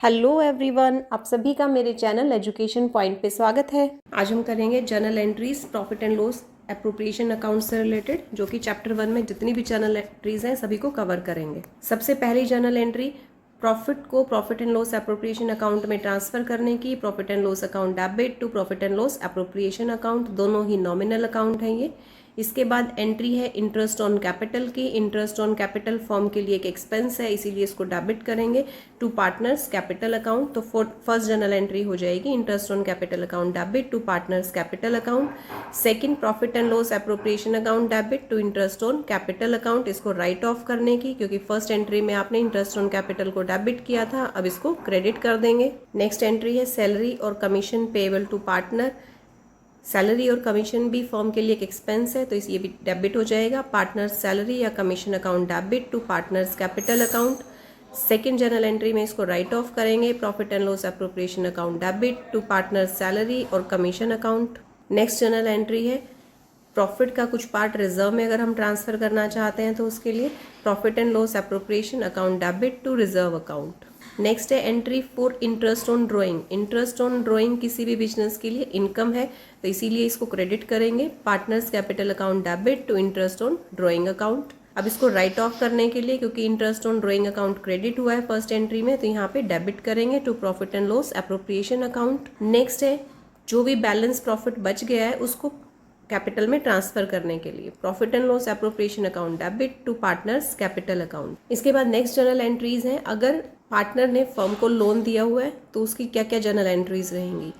Hello everyone, आप सभी का मेरे चैनल एजुकेशन पॉइंट पे स्वागत है। आज हम करेंगे journal entries profit and loss appropriation account से रिलेटेड, जो कि चैप्टर 1 में जितनी भी जर्नल एंट्रीज हैं सभी को कवर करेंगे। सबसे पहली जर्नल एंट्री प्रॉफिट को profit and loss appropriation account में ट्रांसफर करने की। Profit and loss account debit to profit and loss appropriation account, दोनों ही नॉमिनल अकाउंट हैं ये। इसके बाद एंट्री है इंटरेस्ट ऑन कैपिटल की। इंटरेस्ट ऑन कैपिटल फर्म के लिए एक एक्सपेंस है, इसीलिए इसको डेबिट करेंगे टू पार्टनर्स कैपिटल अकाउंट। तो फर्स्ट जर्नल एंट्री हो जाएगी interest on capital account debit to partners capital account. Second profit and loss appropriation account debit to interest on capital account, इसको राइट ऑफ करने की, क्योंकि first entry में आपने interest on capital को debit किया था, अब इसको क्रेडिट कर देंगे। नेक्स्ट एंट्री है सैलरी और commission payable to partner. Salary और कमीशन भी फर्म के लिए एक एक्सपेंस है, तो ये भी डेबिट हो जाएगा। पार्टनर्स सैलरी या commission account debit to partners capital account. Second journal entry में इसको राइट ऑफ करेंगे, profit and loss appropriation account debit to partners salary और commission account. Next journal entry है प्रॉफिट का कुछ पार्ट रिजर्व में अगर हम ट्रांसफर करना चाहते हैं तो उसके लिए profit and loss appropriation account debit to reserve account. Next है entry for interest on drawing. Interest on drawing किसी भी बिजनेस के लिए इनकम है, तो इसीलिए इसको क्रेडिट करेंगे partners capital account debit to interest on drawing account. अब इसको राइट ऑफ करने के लिए, क्योंकि interest on drawing account credit हुआ है फर्स्ट एंट्री में, तो यहाँ पे डेबिट करेंगे to profit and loss appropriation account. Next है जो भी बैलेंस प्रॉफिट बच गया है उसको कैपिटल में ट्रांसफर करने के लिए profit and loss appropriation account debit to partners capital account. इसके बाद नेक्स्ट जर्नल एंट्रीज हैं, अगर पार्टनर ने फर्म को लोन दिया हुआ है तो उसकी क्या क्या जर्नल एंट्रीज रहेंगी।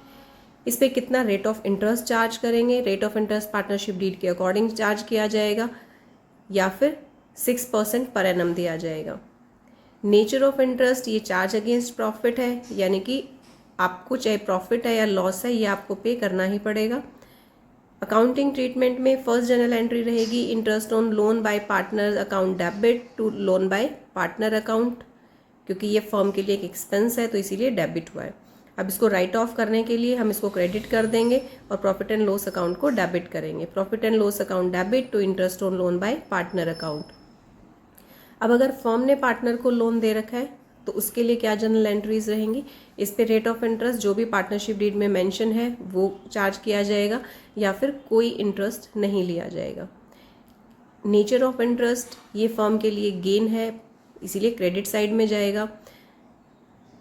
इस पे कितना रेट ऑफ इंटरेस्ट चार्ज करेंगे। Rate of interest partnership deed के अकॉर्डिंग चार्ज किया जाएगा या फिर 6% पर एनम दिया जाएगा। नेचर ऑफ इंटरेस्ट, ये चार्ज अगेंस्ट प्रॉफिट है, यानी कि आपको चाहे प्रॉफिट है या लॉस है ये आपको पे करना ही पड़ेगा। अकाउंटिंग ट्रीटमेंट में फर्स्ट जर्नल एंट्री रहेगी interest on loan by partner account debit to loan by partner account, क्योंकि ये फर्म के लिए एक एक्सपेंस है तो इसीलिए डेबिट हुआ है। अब इसको राइट ऑफ करने के लिए हम इसको क्रेडिट कर देंगे और प्रॉफिट एंड लॉस अकाउंट को डेबिट करेंगे। Profit and loss account debit to interest on loan by partner account. अब अगर फर्म ने पार्टनर को लोन दे रखा है तो उसके लिए क्या जर्नल एंट्रीज रहेंगी। इस पे रेट ऑफ इंटरेस्ट जो भी पार्टनरशिप डीड में मेंशन है वो चार्ज किया जाएगा या फिर कोई इंटरेस्ट नहीं लिया जाएगा। नेचर ऑफ इंटरेस्ट, ये फर्म के लिए गेन है, इसीलिए क्रेडिट साइड में जाएगा।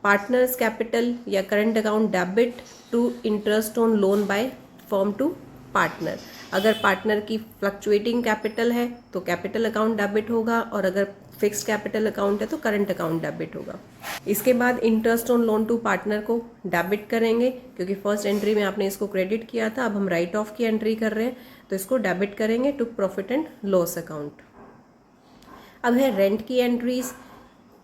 पार्टनर्स कैपिटल या current account debit to interest on loan by firm to partner. अगर पार्टनर की फ्लक्चुएटिंग कैपिटल है तो कैपिटल अकाउंट डेबिट होगा, और अगर फिक्स्ड कैपिटल अकाउंट है तो करंट अकाउंट डेबिट होगा। इसके बाद interest on loan to partner को डेबिट करेंगे, क्योंकि फर्स्ट एंट्री में आपने इसको क्रेडिट किया था, अब हम राइट ऑफ की एंट्री कर रहे हैं तो इसको डेबिट करेंगे to profit and loss account. अब है रेंट की एंट्रीज।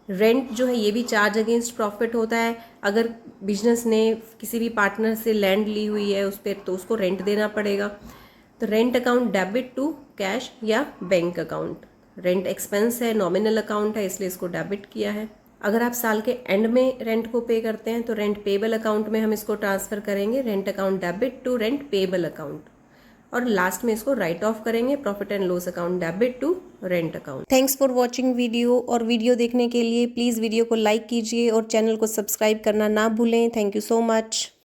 रेंट जो है ये भी चार्ज अगेंस्ट प्रॉफिट होता है। अगर बिजनेस ने किसी भी पार्टनर से लैंड ली हुई है उस पर, तो उसको रेंट देना पड़ेगा। तो rent account debit to cash या बैंक अकाउंट। रेंट एक्सपेंस है, नॉमिनल अकाउंट है, इसलिए इसको डेबिट किया है। अगर आप साल के एंड में रेंट को पे करते हैं तो रेंट पेएबल अकाउंट में हम इसको ट्रांसफर करेंगे, rent account debit to rent payable account. और लास्ट में इसको राइट ऑफ करेंगे, profit and loss account debit to rent account. Thanks for watching video, और वीडियो देखने के लिए प्लीज़ वीडियो को लाइक कीजिए और चैनल को सब्सक्राइब करना ना भूलें। Thank you so much.